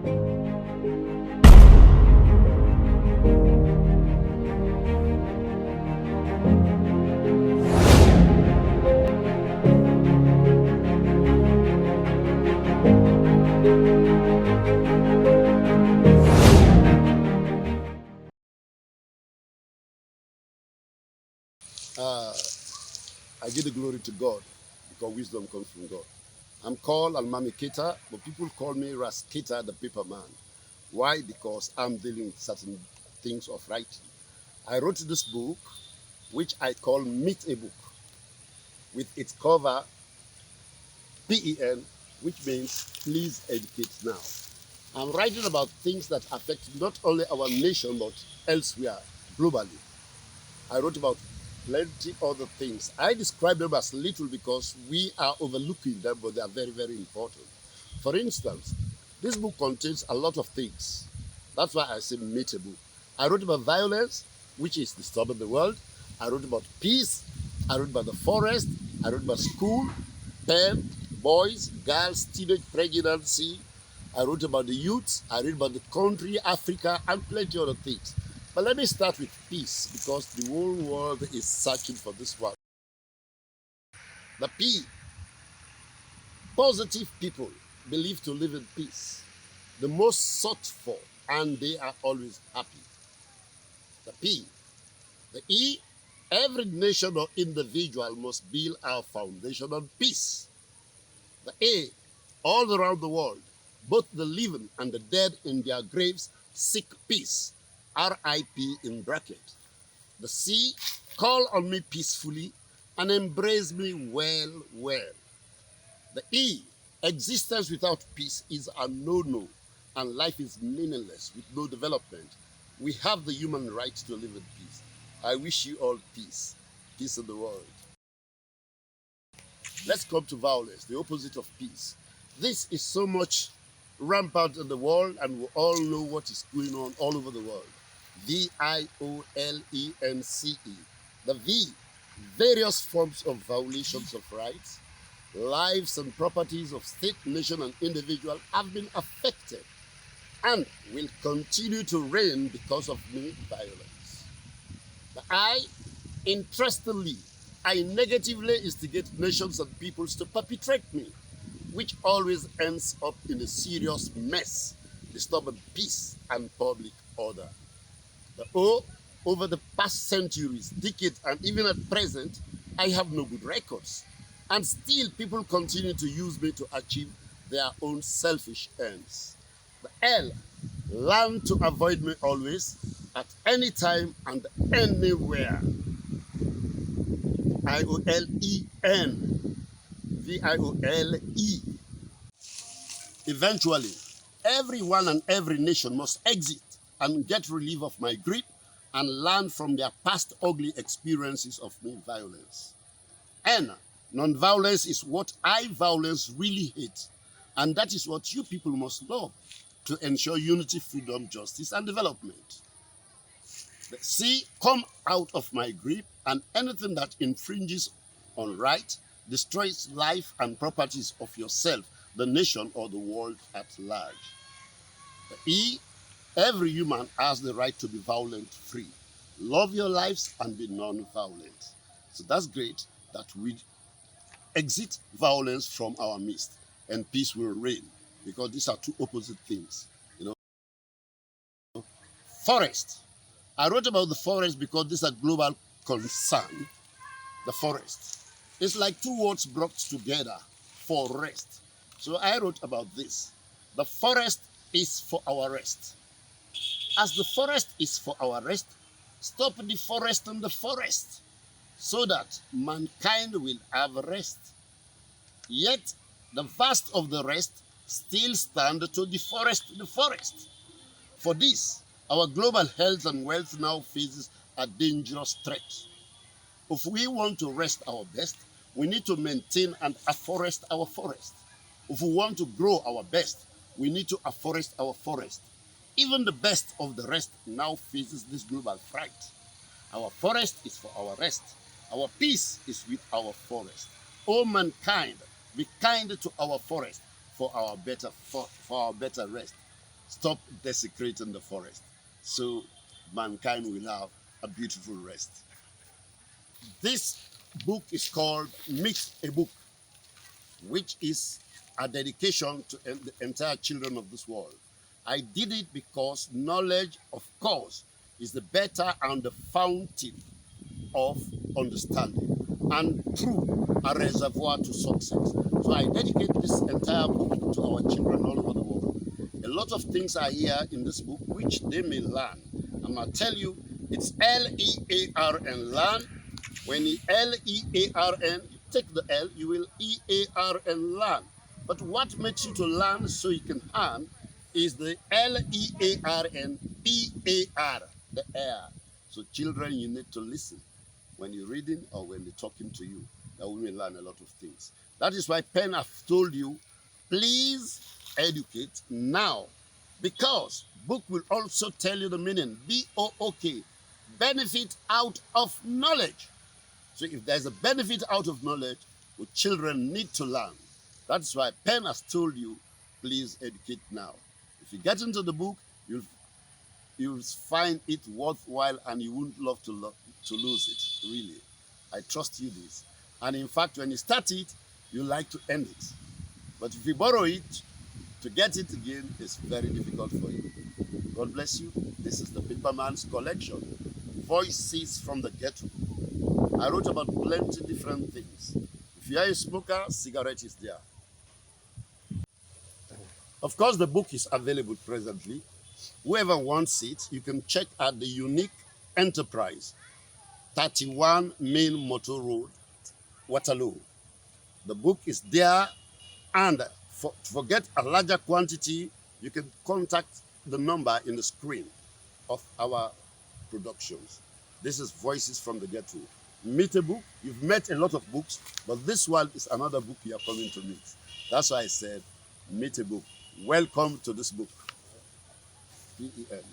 I give the glory to God because wisdom comes from God. I'm called Almami Keita, but people call me Ras Keita, the paper man. Why? Because I'm dealing with certain things of writing. I wrote this book, which I call Meet a Book, with its cover PEN, which means please educate now. I'm writing about things that affect not only our nation but elsewhere, globally. I wrote about plenty other things. I describe them as little because we are overlooking them, but they are very, very important. For instance, this book contains a lot of things. That's why I say meet a book. I wrote about violence, which is disturbing the world. I wrote about peace. I wrote about the forest. I wrote about school, pen, boys, girls, teenage pregnancy. I wrote about the youth. I wrote about the country, Africa, and plenty other things. But let me start with peace because the whole world is searching for this one. The P, positive people believe to live in peace, the most sought for, and they are always happy. The P, the E, every nation or individual must build our foundation on peace. The A, all around the world, both the living and the dead in their graves seek peace. RIP in bracket. The C, call on me peacefully and embrace me well, well. The E, existence without peace is a no-no and life is meaningless with no development. We have the human right to live in peace. I wish you all peace, peace in the world. Let's come to violence, the opposite of peace. This is so much rampant in the world and we all know what is going on all over the world. VIOLENCE. The V, various forms of violations of rights, lives and properties of state, nation, and individual have been affected and will continue to reign because of me violence. The I, interestingly, I negatively instigate nations and peoples to perpetrate me, which always ends up in a serious mess, disturbing peace and public order. The O, over the past centuries, decades, and even at present, I have no good records. And still, people continue to use me to achieve their own selfish ends. The L, learn to avoid me always, at any time and anywhere. IOLEN, VIOLE. Eventually, everyone and every nation must exit and get relief of my grip and learn from their past ugly experiences of me violence. And non-violence is what I violence really hate. And that is what you people must love to ensure unity, freedom, justice, and development. The C, come out of my grip and anything that infringes on right, destroys life and properties of yourself, the nation, or the world at large. The E, every human has the right to be violent free. Love your lives and be non-violent. So that's great that we exit violence from our midst and peace will reign because these are two opposite things. Forest. I wrote about the forest because this is a global concern. The forest. It's like two words brought together, forest. So I wrote about this. The forest is for our rest. As the forest is for our rest, stop the forest and the forest so that mankind will have rest. Yet the vast of the rest still stand to deforest the forest. For this, our global health and wealth now faces a dangerous threat. If we want to rest our best, we need to maintain and afforest our forest. If we want to grow our best, we need to afforest our forest. Even the best of the rest now faces this global fright. Our forest is for our rest. Our peace is with our forest. O mankind, be kind to our forest for our better rest. stop desecrating the forest, so mankind will have a beautiful rest. This book is called Meet a Book, which is a dedication to the entire children of this world. I did it because knowledge, of course, is the better and the fountain of understanding, and through a reservoir to success. So I dedicate this entire book to our children all over the world. A lot of things are here in this book which they may learn. I'm going to tell you, it's L-E-A-R-N, learn. When you L-E-A-R-N, you take the L, you will E-A-R-N, learn. But what makes you to learn so you can earn is the L-E-A-R-N-E-A-R, the air. So children, you need to listen when you're reading or when they're talking to you. That we may learn a lot of things. That is why Penn have told you, please educate now. Because book will also tell you the meaning, B-O-O-K, benefit out of knowledge. So if there's a benefit out of knowledge, the children need to learn. That's why Penn has told you, please educate now. If you get into the book, you'll find it worthwhile and you wouldn't love to lose it, really. I trust you this. And in fact, when you start it, you like to end it. But if you borrow it, to get it again is very difficult for you. God bless you. This is the Paperman's collection, Voices from the Ghetto. I wrote about plenty different things. If you are a smoker, cigarette is there. Of course, the book is available presently. Whoever wants it, you can check out the Unique Enterprise, 31 Main Motor Road, Waterloo. The book is there, and to get a larger quantity, you can contact the number in the screen of our productions. This is Voices from the Ghetto. Meet a book. You've met a lot of books, but this one is another book you are coming to meet. That's why I said, meet a book. Welcome to this book. PEN.